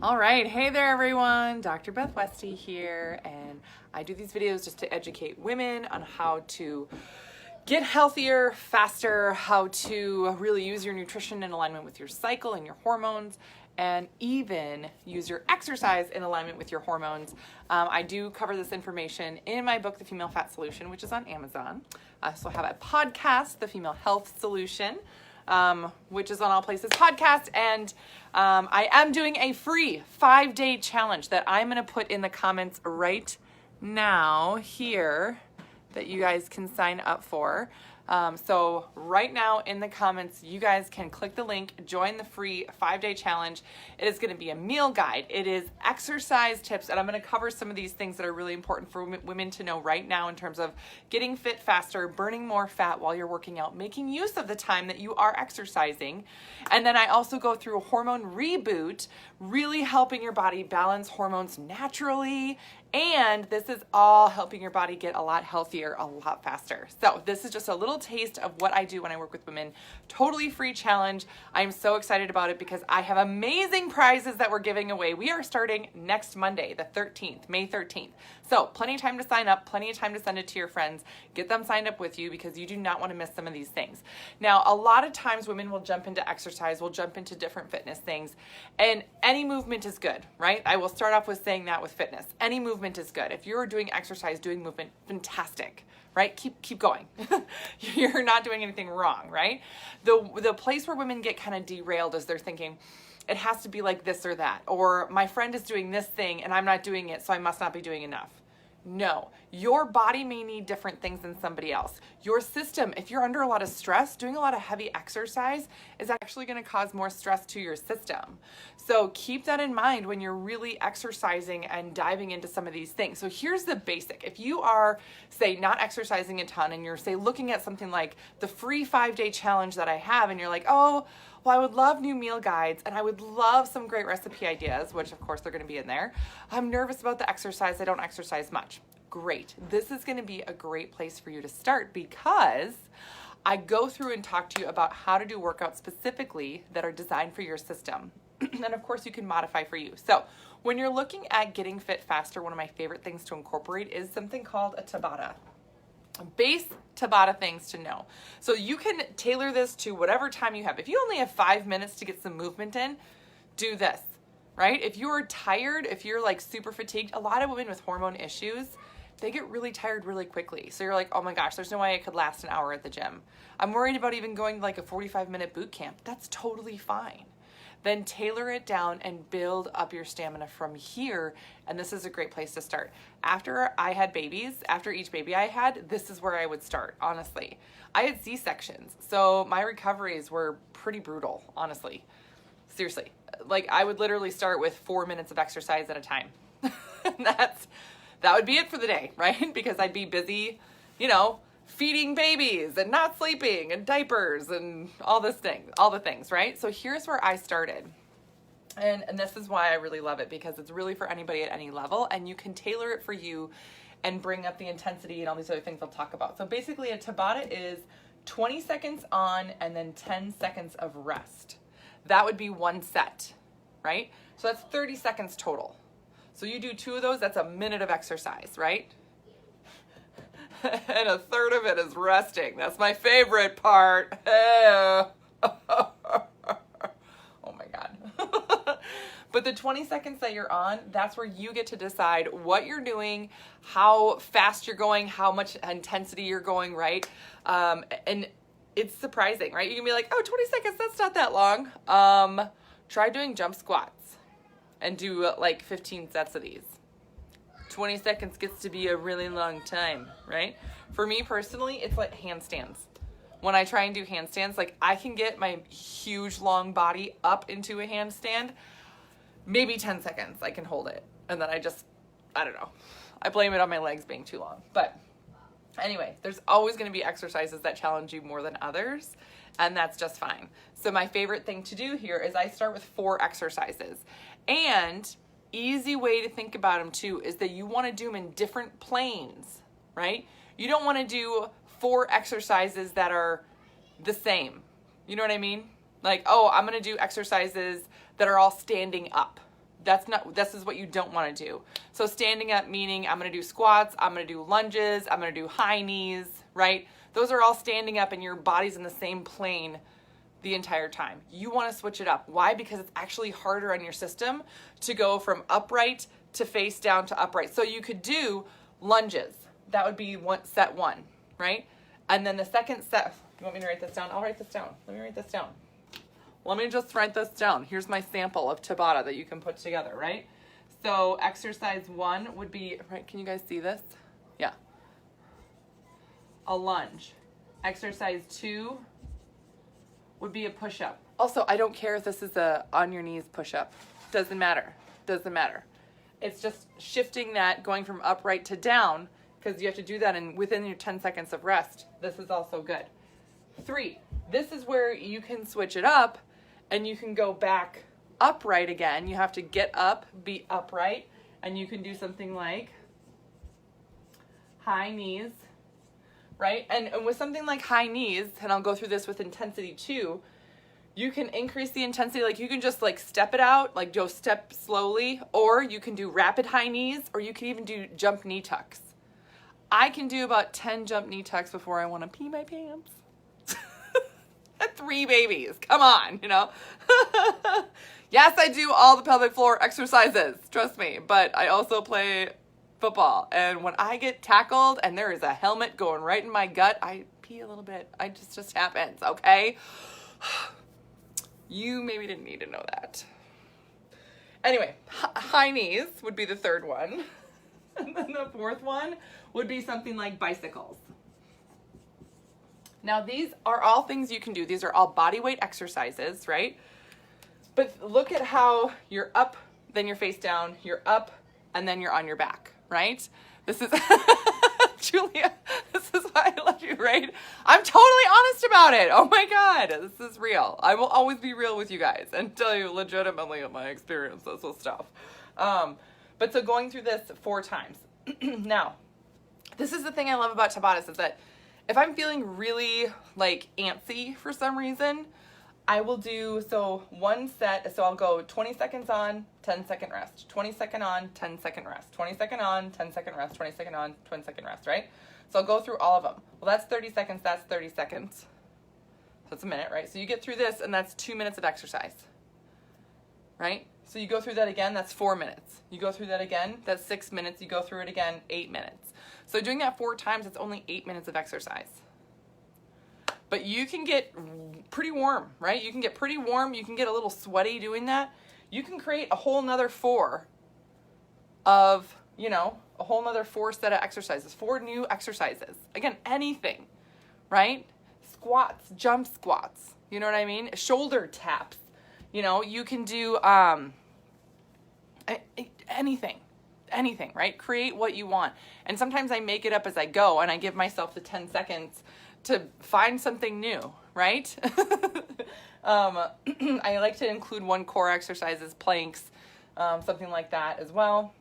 All right, hey there everyone, Dr. Beth Westy here, and I do these videos just to educate women on how to get healthier, faster, how to really use your nutrition in alignment with your cycle and your hormones, and even use your exercise in alignment with your hormones. I do cover this information in my book, The Female Fat Solution, which is on Amazon. I also have a podcast, The Female Health Solution, which is on all places podcast, and I am doing a free 5-day challenge that I'm going to put in the comments right now here that you guys can sign up for. So right now in the comments, you guys can click the link, join the free 5-day challenge. It is going to be a meal guide. It is exercise tips, and I'm going to cover some of these things that are really important for women to know right now in terms of getting fit faster, burning more fat while you're working out, making use of the time that you are exercising. And then I also go through a hormone reboot, really helping your body balance hormones naturally. And this is all helping your body get a lot healthier, a lot faster. So this is just a little taste of what I do when I work with women. Totally free challenge. I'm so excited about it because I have amazing prizes that we're giving away. We are starting next Monday, the 13th, May 13th. So plenty of time to sign up, plenty of time to send it to your friends. Get them signed up with you because you do not want to miss some of these things. Now, a lot of times women will jump into exercise, will jump into different fitness things, and any movement is good, right? I will start off with saying that with fitness. Any movement is good. If you're doing exercise, doing movement, fantastic, right? Keep going. You're not doing anything wrong, right? The place where women get kind of derailed is they're thinking, it has to be like this or that, or my friend is doing this thing and I'm not doing it, so I must not be doing enough. No, your body may need different things than somebody else. Your system, if you're under a lot of stress, doing a lot of heavy exercise is actually going to cause more stress to your system. So keep that in mind when you're really exercising and diving into some of these things. So here's the basic. If you are, say, not exercising a ton and you're, say, looking at something like the free 5-day challenge that I have, and you're like, oh, well, I would love new meal guides and I would love some great recipe ideas, which of course they're going to be in there. I'm nervous about the exercise. I don't exercise much. Great. This is going to be a great place for you to start because I go through and talk to you about how to do workouts specifically that are designed for your system. And of course you can modify for you. So when you're looking at getting fit faster, one of my favorite things to incorporate is something called a Tabata. Base Tabata things to know. So you can tailor this to whatever time you have. If you only have 5 minutes to get some movement in, do this, right? If you are tired, if you're like super fatigued, a lot of women with hormone issues, they get really tired really quickly. So you're like, oh my gosh, there's no way I could last an hour at the gym. I'm worried about even going to like a 45-minute boot camp. That's totally fine. Then tailor it down and build up your stamina from here. And this is a great place to start. After I had babies, after each baby I had, this is where I would start, honestly. I had C-sections, so my recoveries were pretty brutal, honestly. Seriously. Like, I would literally start with 4 minutes of exercise at a time. That would be it for the day, right? Because I'd be busy, feeding babies and not sleeping and diapers and all the things, right? So here's where I started. And this is why I really love it, because it's really for anybody at any level, and you can tailor it for you and bring up the intensity and all these other things I'll talk about. So basically a Tabata is 20 seconds on and then 10 seconds of rest. That would be one set, right? So that's 30 seconds total. So you do 2 of those, that's a minute of exercise, right? And a third of it is resting. That's my favorite part. Oh my God. But the 20 seconds that you're on, that's where you get to decide what you're doing, how fast you're going, how much intensity you're going, right? And it's surprising, right? You can be like, oh, 20 seconds, that's not that long. Try doing jump squats and do like 15 sets of these. 20 seconds gets to be a really long time, right? For me personally, it's like handstands. When I try and do handstands, like I can get my huge long body up into a handstand, maybe 10 seconds I can hold it. And then I don't know. I blame it on my legs being too long. But anyway, there's always going to be exercises that challenge you more than others, and that's just fine. So my favorite thing to do here is I start with 4 exercises. And easy way to think about them too is that you want to do them in different planes, right? You don't want to do 4 exercises that are the same. You know what I mean? Like, oh, I'm going to do exercises that are all standing up. this is what you don't want to do. So standing up, meaning I'm going to do squats, I'm going to do lunges, I'm going to do high knees, right? Those are all standing up and your body's in the same plane the entire time. You want to switch it up. Why? Because it's actually harder on your system to go from upright to face down to upright. So you could do lunges. That would be set 1, right? And then the second set, you want me to write this down? I'll write this down. Let me write this down. Let me just write this down. Here's my sample of Tabata that you can put together, right? So exercise 1 would be, right, can you guys see this? Yeah. A lunge. Exercise 2 would be a push-up. Also, I don't care if this is a on your knees push-up. Doesn't matter. Doesn't matter. It's just shifting that, going from upright to down, because you have to do that within your 10 seconds of rest. This is also good. 3, this is where you can switch it up and you can go back upright again. You have to get up, be upright, and you can do something like high knees, right? And with something like high knees, and I'll go through this with intensity too, you can increase the intensity. Like you can just like step it out, like go step slowly, or you can do rapid high knees, or you can even do jump knee tucks. I can do about 10 jump knee tucks before I want to pee my pants. 3 babies, come on, you know. Yes, I do all the pelvic floor exercises, trust me, but I also play football, and when I get tackled and there is a helmet going right in my gut, I pee a little bit. I just happens, okay? You maybe didn't need to know that. Anyway, high knees would be the 3rd one. And then the 4th one would be something like bicycles. Now, these are all things you can do. These are all body weight exercises, right? But look at how you're up, then you're face down, you're up, and then you're on your back, right? This is, Julia, this is why I love you, right? I'm totally honest about it. Oh my God, this is real. I will always be real with you guys and tell you legitimately my experiences with stuff. But so going through this 4 times. Now, this is the thing I love about Tabata is that if I'm feeling really like antsy for some reason, I will do, so one set, so I'll go 20 seconds on, 10-second rest, 20 second on, 10-second rest, 20 second on, 10-second rest, 20 second on, 20-second rest, right? So I'll go through all of them. Well, that's 30 seconds, that's 30 seconds. So it's a minute, right? So you get through this and that's 2 minutes of exercise, right? So you go through that again, that's 4 minutes. You go through that again, that's 6 minutes. You go through it again, 8 minutes. So doing that 4 times, it's only 8 minutes of exercise. But you can get pretty warm, right? You can get pretty warm. You can get a little sweaty doing that. You can create a whole nother 4 of, you know, a whole nother 4 set of exercises, 4 new exercises. Again, anything, right? Squats, jump squats, you know what I mean? Shoulder taps, you know, you can do anything, right? Create what you want. And sometimes I make it up as I go and I give myself the 10 seconds to find something new, right? I like to include 1 core exercises, planks, something like that as well.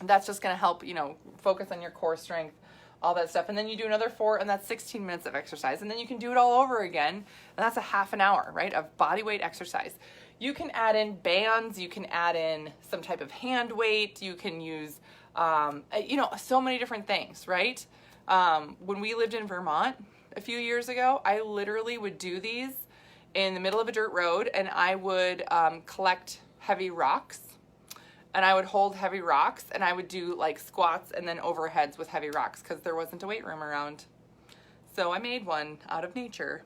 That's just going to help, you know, focus on your core strength, all that stuff. And then you do another 4 and that's 16 minutes of exercise. And then you can do it all over again. And that's a half an hour, right, of body weight exercise. You can add in bands, you can add in some type of hand weight, you can use, you know, so many different things, right? When we lived in Vermont a few years ago, I literally would do these in the middle of a dirt road and I would collect heavy rocks and I would hold heavy rocks and I would do like squats and then overheads with heavy rocks because there wasn't a weight room around. So I made one out of nature.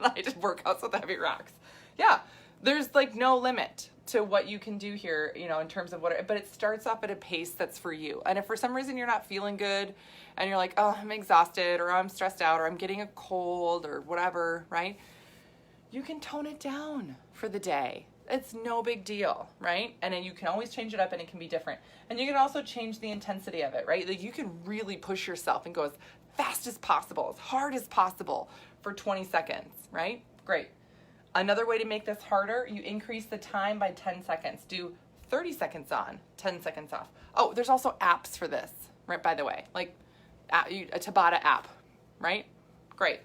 I did workouts with heavy rocks. Yeah, there's like no limit to what you can do here, you know, in terms of what, but it starts off at a pace that's for you. And if for some reason you're not feeling good and you're like, oh, I'm exhausted or I'm stressed out or I'm getting a cold or whatever, right? You can tone it down for the day. It's no big deal, right? And then you can always change it up and it can be different. And you can also change the intensity of it, right? Like you can really push yourself and go as fast as possible, as hard as possible for 20 seconds, right? Great. Another way to make this harder, you increase the time by 10 seconds. Do 30 seconds on, 10 seconds off. Oh, there's also apps for this, right, by the way. Like a Tabata app, right? Great.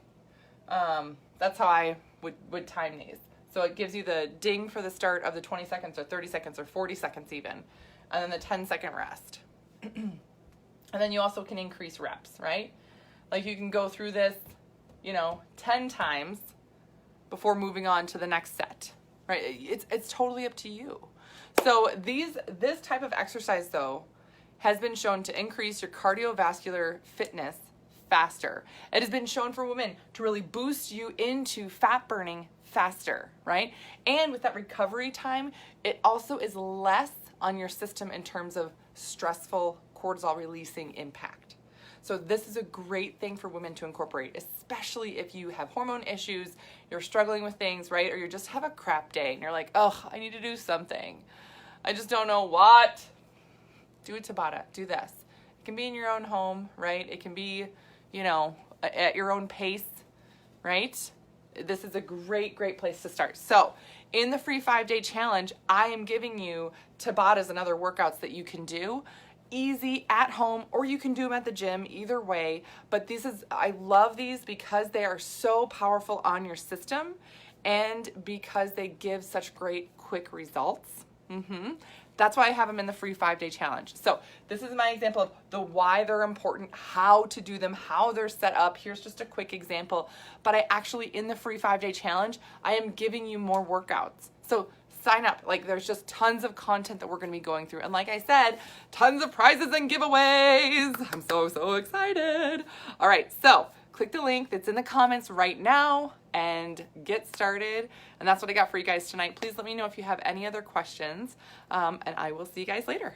That's how I would time these. So it gives you the ding for the start of the 20 seconds or 30 seconds or 40 seconds even, and then the 10-second rest. And then you also can increase reps, right? Like you can go through this, 10 times before moving on to the next set, right? It's totally up to you. So this type of exercise though has been shown to increase your cardiovascular fitness faster. It has been shown for women to really boost you into fat burning faster, right? And with that recovery time, it also is less on your system in terms of stressful cortisol releasing impact. So this is a great thing for women to incorporate, especially if you have hormone issues, you're struggling with things, right? Or you just have a crap day and you're like, oh, I need to do something. I just don't know what. Do a Tabata, do this. It can be in your own home, right? It can be, at your own pace, right? This is a great, great place to start. So in the free 5-day challenge, I am giving you Tabatas and other workouts that you can do easy at home, or you can do them at the gym, either way. But I love these because they are so powerful on your system and because they give such great quick results. That's why I have them in the free 5-day challenge. So this is my example of the why they're important, how to do them, how they're set up. Here's just a quick example. But I actually, in the free 5-day challenge, I am giving you more workouts. So sign up. Like there's just tons of content that we're going to be going through. And like I said, tons of prizes and giveaways. I'm so excited. All right. So click the link that's in the comments right now and get started. And that's what I got for you guys tonight. Please let me know if you have any other questions, and I will see you guys later.